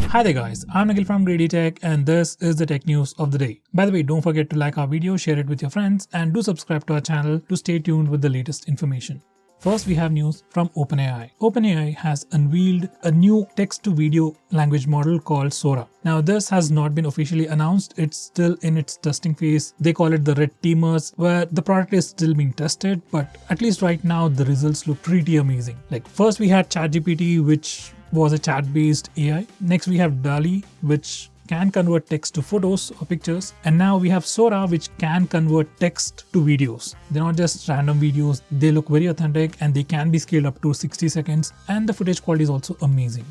Hi there guys, I'm Nikhil from Greedy Tech and this is the tech news of the day. By the way, don't forget to like our video, share it with your friends and do subscribe to our channel to stay tuned with the latest information. First, we have news from OpenAI. OpenAI has unveiled a new text-to-video language model called Sora. Now, this has not been officially announced. It's still in its testing phase. They call it the Red Teamers, where the product is still being tested, but at least right now, the results look pretty amazing. Like, first we had ChatGPT, which was a chat-based AI. Next, we have DALL-E, which can convert text to photos or pictures, and now we have Sora, which can convert text to videos. They're not just random videos, they look very authentic and they can be scaled up to 60 seconds, and the footage quality is also amazing.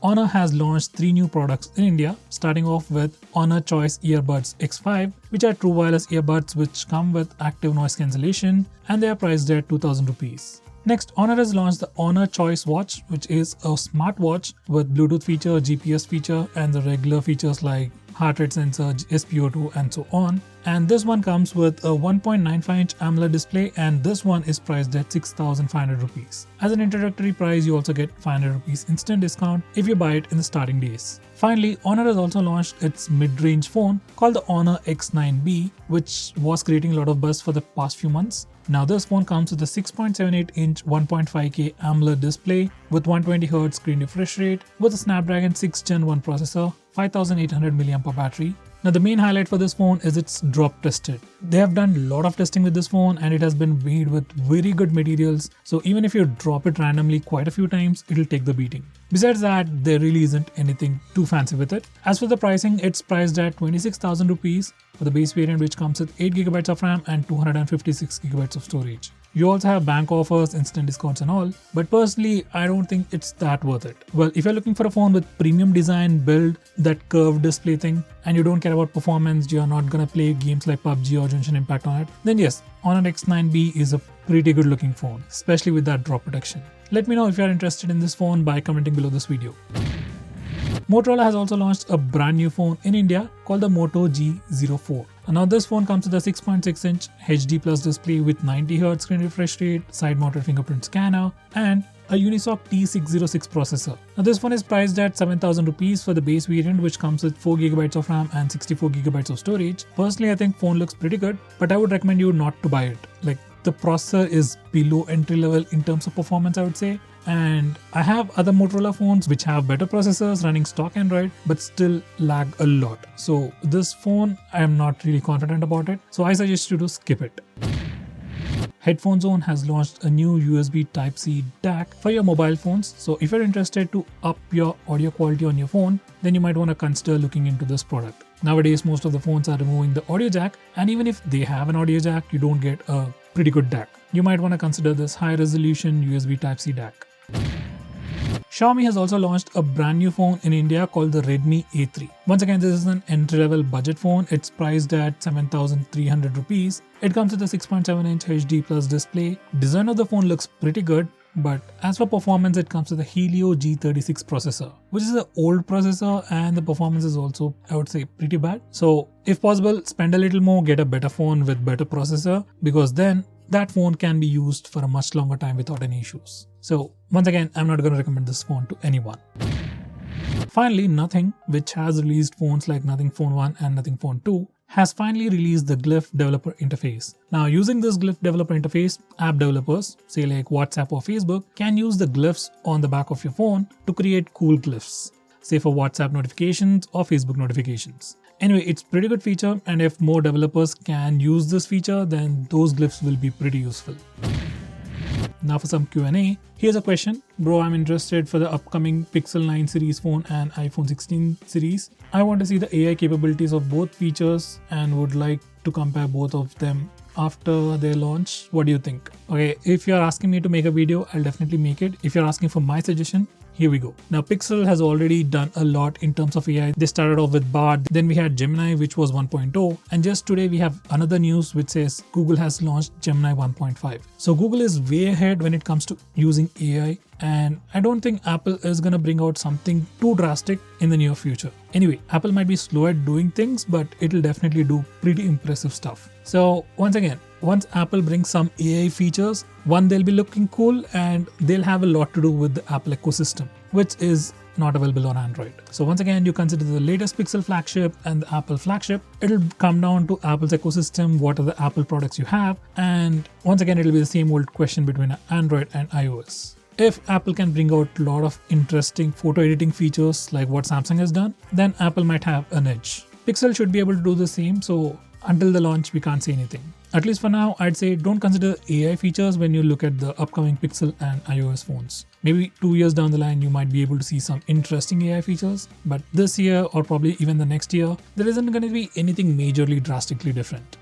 Honor has launched 3 new products in India, starting off with Honor Choice Earbuds X5, which are true wireless earbuds which come with active noise cancellation, and they are priced at 2000 rupees. Next, Honor has launched the Honor Choice Watch, which is a smartwatch with Bluetooth feature, GPS feature, and the regular features like heart rate sensor, SpO2, and so on. And this one comes with a 1.95-inch AMOLED display, and this one is priced at 6,500 rupees. As an introductory price, you also get 500 rupees instant discount if you buy it in the starting days. Finally, Honor has also launched its mid-range phone called the Honor X9B, which was creating a lot of buzz for the past few months. Now this phone comes with a 6.78-inch 1.5K AMOLED display with 120Hz screen refresh rate with a Snapdragon 6 Gen 1 processor, 5800 mAh battery. Now the main highlight for this phone is it's drop tested. They have done a lot of testing with this phone and it has been made with very good materials, so even if you drop it randomly quite a few times, it'll take the beating. Besides that, there really isn't anything too fancy with it. As for the pricing, it's priced at 26,000 rupees for the base variant, which comes with 8GB of RAM and 256GB of storage. You also have bank offers, instant discounts and all, but personally, I don't think it's that worth it. Well, if you're looking for a phone with premium design, build, that curved display thing, and you don't care about performance, you're not gonna play games like PUBG or Genshin Impact on it, then yes, Honor X9B is a pretty good looking phone, especially with that drop protection. Let me know if you're interested in this phone by commenting below this video. Motorola has also launched a brand new phone in India called the Moto G04. And now this phone comes with a 6.6-inch HD Plus display with 90Hz screen refresh rate, side-mounted fingerprint scanner, and a Unisoc T606 processor. Now this phone is priced at 7,000 rupees for the base variant, which comes with 4GB of RAM and 64GB of storage. Personally, I think phone looks pretty good, but I would recommend you not to buy it. Like, the processor is below entry level in terms of performance, I would say. And I have other Motorola phones which have better processors running stock Android but still lag a lot. So this phone, I am not really confident about it. So I suggest you to skip it. Headphone Zone has launched a new USB Type-C DAC for your mobile phones. So if you're interested to up your audio quality on your phone, then you might want to consider looking into this product. Nowadays, most of the phones are removing the audio jack, and even if they have an audio jack, you don't get a pretty good DAC. You might want to consider this high-resolution USB Type-C DAC. Xiaomi has also launched a brand new phone in India called the Redmi A3. Once again, this is an entry-level budget phone. It's priced at 7,300 rupees. It comes with a 6.7-inch HD Plus display. Design of the phone looks pretty good, but as for performance, it comes with a Helio G36 processor, which is an old processor, and the performance is also, I would say, pretty bad. So if possible, spend a little more, get a better phone with better processor, because then that phone can be used for a much longer time without any issues. So once again, I'm not going to recommend this phone to anyone. Finally, Nothing, which has released phones like Nothing Phone 1 and Nothing Phone 2, has finally released the Glyph developer interface. Now, using this Glyph developer interface, app developers, say like WhatsApp or Facebook, can use the glyphs on the back of your phone to create cool glyphs, say for WhatsApp notifications or Facebook notifications. Anyway, it's a pretty good feature, and if more developers can use this feature, then those glyphs will be pretty useful. Now for some Q&A. Here's a question. Bro, I'm interested for the upcoming Pixel 9 series phone and iPhone 16 series. I want to see the AI capabilities of both features and would like to compare both of them after their launch. What do you think? Okay, if you're asking me to make a video, I'll definitely make it. If you're asking for my suggestion, here we go. Now, Pixel has already done a lot in terms of AI. They started off with Bard, then we had Gemini, which was 1.0, and just today we have another news which says Google has launched Gemini 1.5. So Google is way ahead when it comes to using AI, and I don't think Apple is gonna bring out something too drastic in the near future. Anyway, Apple might be slow at doing things, but it'll definitely do pretty impressive stuff. So once again, once Apple brings some AI features, one, they'll be looking cool and they'll have a lot to do with the Apple ecosystem, which is not available on Android. So once again, you consider the latest Pixel flagship and the Apple flagship. It'll come down to Apple's ecosystem, what are the Apple products you have, and once again, it'll be the same old question between Android and iOS. If Apple can bring out a lot of interesting photo editing features like what Samsung has done, then Apple might have an edge. Pixel should be able to do the same, so until the launch, we can't say anything. At least for now, I'd say don't consider AI features when you look at the upcoming Pixel and iOS phones. Maybe 2 years down the line, you might be able to see some interesting AI features, but this year or probably even the next year, there isn't going to be anything majorly drastically different.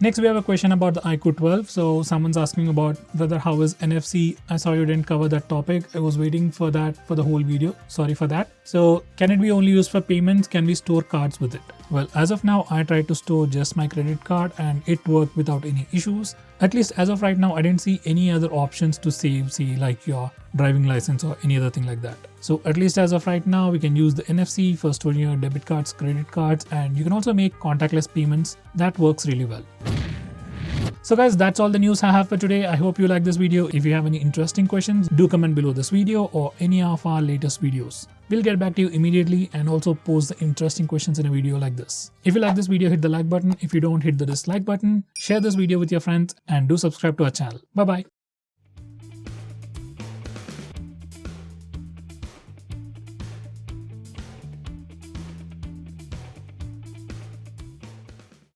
Next, we have a question about the iQOO 12. So someone's asking about whether how is NFC. I saw you didn't cover that topic. I was waiting for that for the whole video. Sorry for that. So can it be only used for payments? Can we store cards with it? Well, as of now, I tried to store just my credit card and it worked without any issues. At least as of right now, I didn't see any other options to save, see like your driving license or any other thing like that. So at least as of right now, we can use the NFC for storing your debit cards, credit cards, and you can also make contactless payments. That works really well. So guys, that's all the news I have for today. I hope you like this video. If you have any interesting questions, do comment below this video or any of our latest videos. We'll get back to you immediately and also post the interesting questions in a video like this. If you like this video, hit the like button. If you don't, hit the dislike button. Share this video with your friends and do subscribe to our channel. Bye bye.